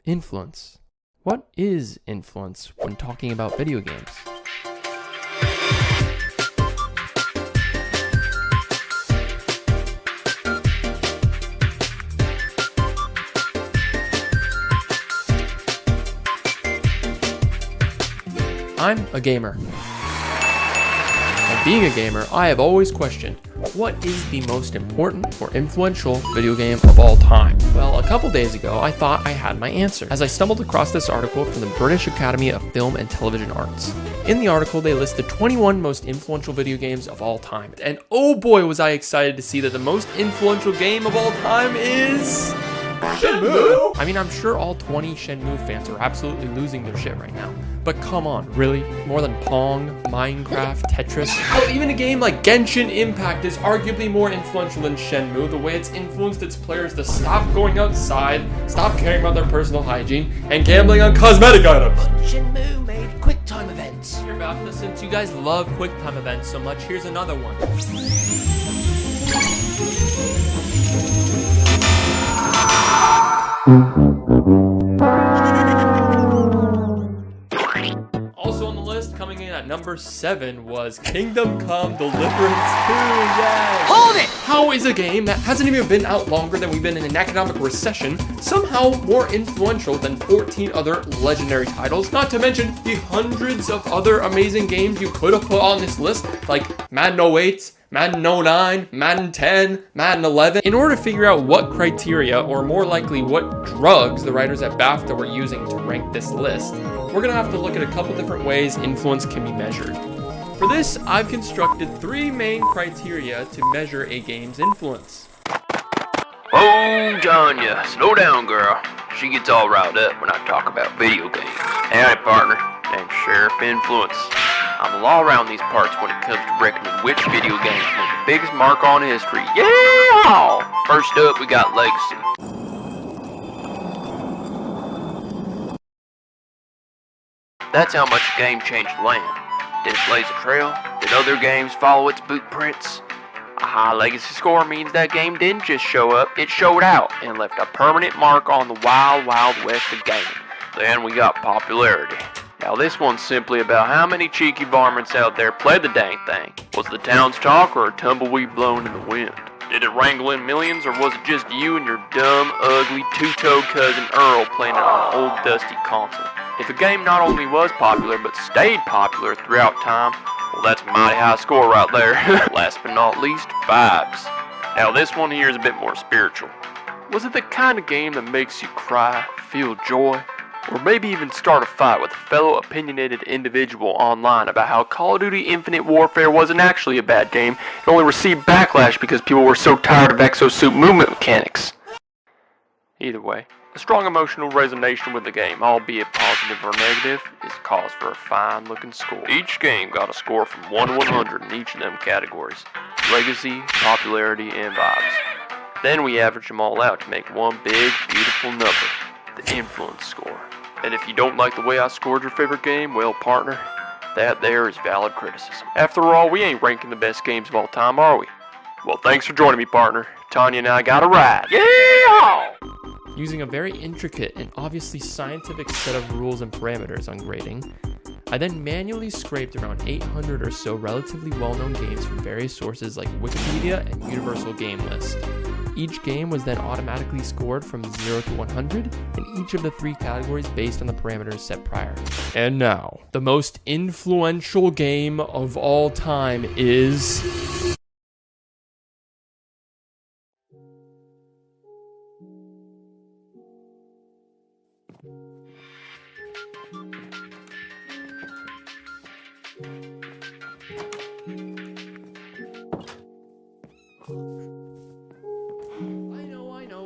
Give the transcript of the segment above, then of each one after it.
Influence. What is influence when talking about video games? I'm a gamer. And being a gamer, I have always questioned, what is the most important or influential video game of all time? Well, a couple days ago, I thought I had my answer, as I stumbled across this article from the British Academy of Film and Television Arts. In the article, they list the 21 most influential video games of all time. And oh boy, was I excited to see that the most influential game of all time is... Shenmue! I mean, I'm sure all 20 Shenmue fans are absolutely losing their shit right now. But come on, really? More than Pong, Minecraft, Tetris? Hell, even a game like Genshin Impact is arguably more influential than Shenmue, the way it's influenced its players to stop going outside, stop caring about their personal hygiene, and gambling on cosmetic items. But Shenmue made QuickTime events. Here, BAFTA, since you guys love QuickTime events so much, here's another one. Also on the list, coming in at number 7 was Kingdom Come Deliverance 2. Yes! Hold it! How is a game that hasn't even been out longer than we've been in an economic recession somehow more influential than 14 other legendary titles? Not to mention the hundreds of other amazing games you could have put on this list, like Madden 08, Madden 09, Madden 10, Madden 11. In order to figure out what criteria, or more likely what drugs, the writers at BAFTA were using to rank this list, we're gonna have to look at a couple different ways influence can be measured. For this, I've constructed 3 main criteria to measure a game's influence. Oh, Janya, slow down, girl. She gets all riled up when I talk about video games. Howdy, partner. Name's Sheriff Influence. I'm the law around these parts when it comes to reckoning which video games made the biggest mark on history. Yeah! First up, we got Legacy. That's how much a game changed the land. Did it blaze a trail? Did other games follow its bootprints? A high legacy score means that game didn't just show up, it showed out and left a permanent mark on the wild, wild west of gaming. Then we got popularity. Now this one's simply about how many cheeky varmints out there played the dang thing. Was the town's talk or a tumbleweed blown in the wind? Did it wrangle in millions, or was it just you and your dumb, ugly, two-toed cousin Earl playing it on an old dusty console? If a game not only was popular but stayed popular throughout time, well, that's a mighty high score right there. Last but not least, vibes. Now this one here is a bit more spiritual. Was it the kind of game that makes you cry, feel joy, or maybe even start a fight with a fellow opinionated individual online about how Call of Duty Infinite Warfare wasn't actually a bad game and only received backlash because people were so tired of exosuit movement mechanics? Either way, a strong emotional resonation with the game, albeit positive or negative, is cause for a fine-looking score. Each game got a score from 1 to 100 in each of them categories: legacy, popularity, and vibes. Then we averaged them all out to make one big, beautiful number, the influence score. And if you don't like the way I scored your favorite game, well, partner, that there is valid criticism. After all, we ain't ranking the best games of all time, are we? Well, thanks for joining me, partner. Tanya and I got a ride. Yeah! Using a very intricate and obviously scientific set of rules and parameters on grading, I then manually scraped around 800 or so relatively well-known games from various sources like Wikipedia and Universal Game List. Each game was then automatically scored from 0 to 100 in each of the 3 categories based on the parameters set prior. And now, the most influential game of all time is...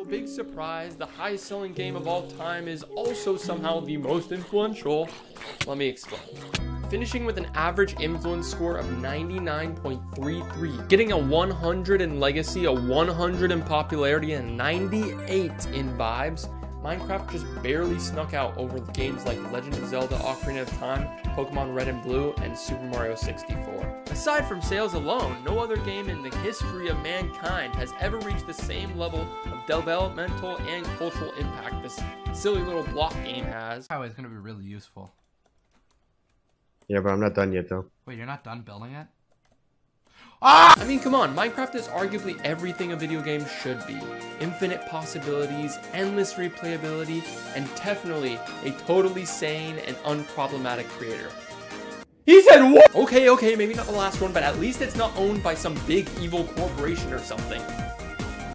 Big surprise, the highest selling game of all time is also somehow the most influential. Let me explain. Finishing with an average influence score of 99.33, getting a 100 in legacy, a 100 in popularity, and 98 in vibes, Minecraft just barely snuck out over games like Legend of Zelda: Ocarina of Time, Pokemon Red and Blue, and Super Mario 64. Aside from sales alone, no other game in the history of mankind has ever reached the same level of developmental and cultural impact this silly little block game has. Oh, it's gonna be really useful. Yeah, but I'm not done yet, though. Wait, you're not done building it? I mean, come on, Minecraft is arguably everything a video game should be. Infinite possibilities, endless replayability, and definitely a totally sane and unproblematic creator. He said what? Okay, maybe not the last one, but at least it's not owned by some big evil corporation or something.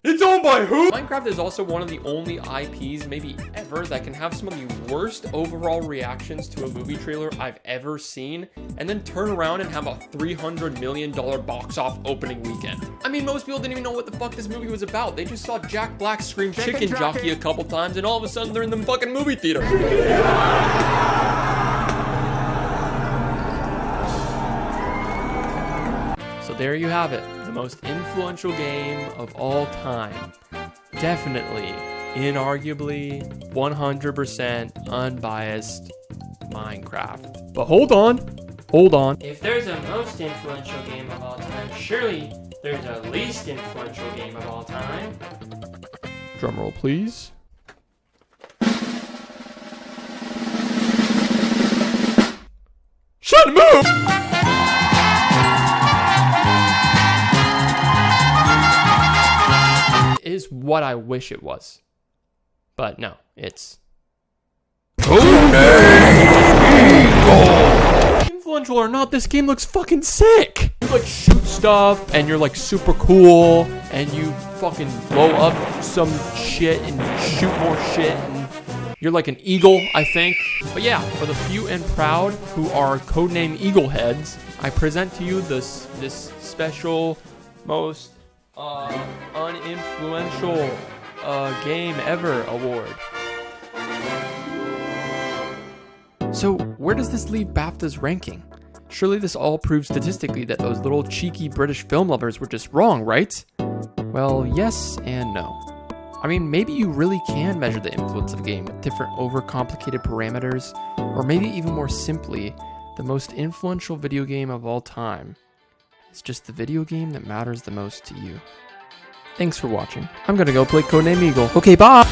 It's owned by who? Minecraft is also one of the only IPs, maybe ever, that can have some of the worst overall reactions to a movie trailer I've ever seen, and then turn around and have a $300 million box off opening weekend. I mean, most people didn't even know what the fuck this movie was about. They just saw Jack Black scream chicken jockey a couple times, and all of a sudden they're in the fucking movie theater. So there you have it. The most influential game of all time. Definitely, inarguably, 100% unbiased Minecraft. But hold on. If there's a most influential game of all time, surely there's a least influential game of all time. Drumroll, please. Shut move! Is what I wish it was. But no, it's influential or not, this game looks fucking sick. You like shoot stuff and you're like super cool and you fucking blow up some shit and shoot more shit and you're like an eagle, I think. But yeah, for the few and proud who are codename Eagle Heads, I present to you this special, most uninfluential game ever award. So where does this leave BAFTA's ranking? Surely this all proves statistically that those little cheeky British film lovers were just wrong, right? Well, yes and no. I mean, maybe you really can measure the influence of a game with different overcomplicated parameters, or maybe even more simply, the most influential video game of all time is just the video game that matters the most to you. Thanks for watching. I'm gonna go play Codename Eagle. Okay, bye!